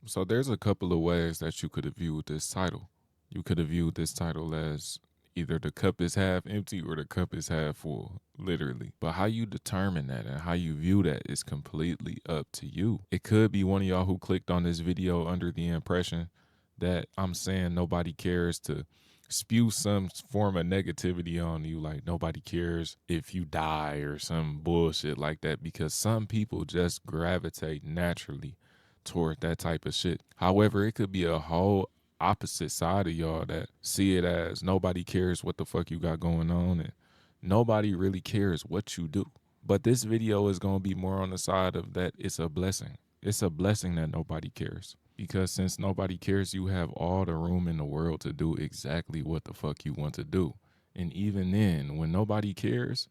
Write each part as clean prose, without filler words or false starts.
So there's a couple of ways that you could have viewed this title. You could have viewed this title as either the cup is half empty or the cup is half full, literally. But how you determine that and how you view that is completely up to you. It could be one of y'all who clicked on this video under the impression that I'm saying nobody cares to spew some form of negativity on you, like nobody cares if you die or some bullshit like that, because some people just gravitate naturally toward that type of shit. However, it could be a whole opposite side of y'all that see it as nobody cares what the fuck you got going on and nobody really cares what you do. But this video is going to be more on the side of that it's a blessing. It's a blessing that nobody cares. Because since nobody cares, you have all the room in the world to do exactly what the fuck you want to do. And even then, when nobody cares,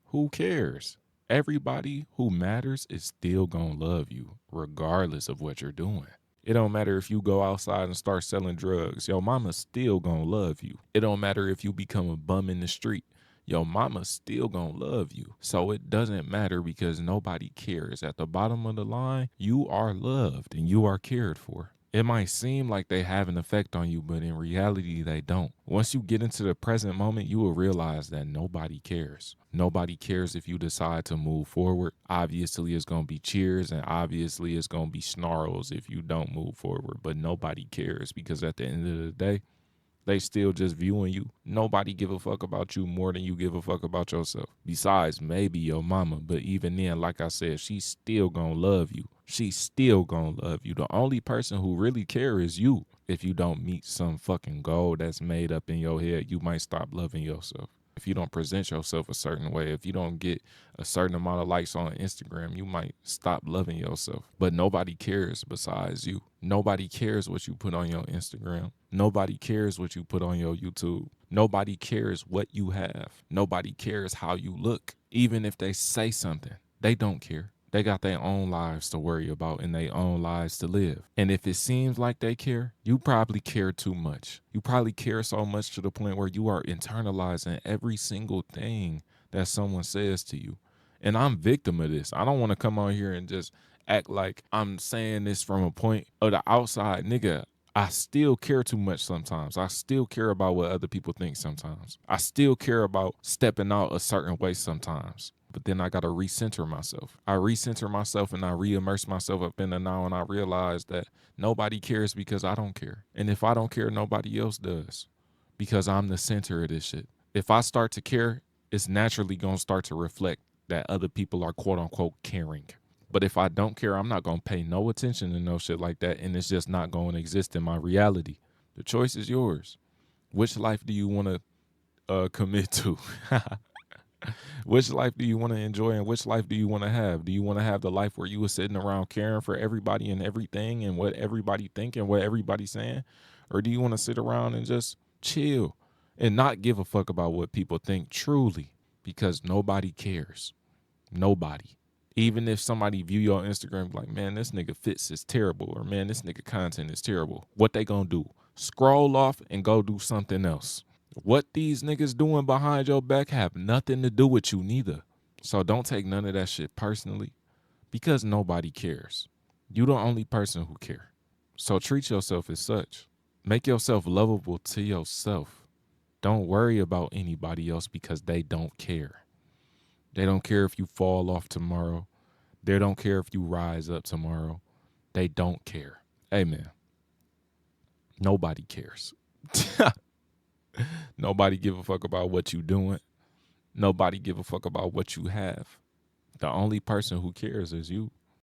who cares? Everybody who matters is still gonna love you, regardless of what you're doing. It don't matter if you go outside and start selling drugs. Your mama still gonna love you. It don't matter if you become a bum in the street. Your mama still gonna love you. So it doesn't matter because nobody cares. At the bottom of the line, you are loved and you are cared for. It might seem like they have an effect on you, but in reality, they don't. Once you get into the present moment, you will realize that nobody cares. Nobody cares if you decide to move forward. Obviously, it's going to be cheers, and obviously, it's going to be snarls if you don't move forward, but nobody cares because at the end of the day, they still just viewing you. Nobody give a fuck about you more than you give a fuck about yourself. Besides, maybe your mama. But even then, like I said, she's still gonna love you. She's still gonna love you. The only person who really care is you. If you don't meet some fucking goal that's made up in your head, you might stop loving yourself. If you don't present yourself a certain way, if you don't get a certain amount of likes on Instagram, you might stop loving yourself. But nobody cares besides you. Nobody cares what you put on your Instagram. Nobody cares what you put on your YouTube. Nobody cares what you have. Nobody cares how you look. Even if they say something, they don't care. They got their own lives to worry about and their own lives to live. And if it seems like they care, you probably care too much. You probably care so much to the point where you are internalizing every single thing that someone says to you. And I'm victim of this. I don't want to come on here and just act like I'm saying this from a point of the outside. Nigga, I still care too much sometimes. I still care about what other people think sometimes. I still care about stepping out a certain way sometimes. But then I got to recenter myself. I recenter myself and I re-immerse myself up in the now, and I realize that nobody cares because I don't care. And if I don't care, nobody else does because I'm the center of this shit. If I start to care, it's naturally going to start to reflect that other people are quote unquote caring. But if I don't care, I'm not going to pay no attention to no shit like that. And it's just not going to exist in my reality. The choice is yours. Which life do you want to commit to? Which life do you want to enjoy and which life do you want to have? Do you want to have the life where you were sitting around caring for everybody and everything and what everybody think and what everybody's saying? Or do you want to sit around and just chill and not give a fuck about what people think truly? Because nobody cares. Nobody. Even if somebody view your Instagram like, man, this nigga fits is terrible, or man, this nigga content is terrible, what they gonna do? Scroll off and go do something else. What these niggas doing behind your back have nothing to do with you neither. So don't take none of that shit personally because nobody cares. You the only person who care. So treat yourself as such. Make yourself lovable to yourself. Don't worry about anybody else because they don't care. They don't care if you fall off tomorrow. They don't care if you rise up tomorrow. They don't care. Hey, man, nobody cares. Nobody give a fuck about what you doing. Nobody give a fuck about what you have. The only person who cares is you.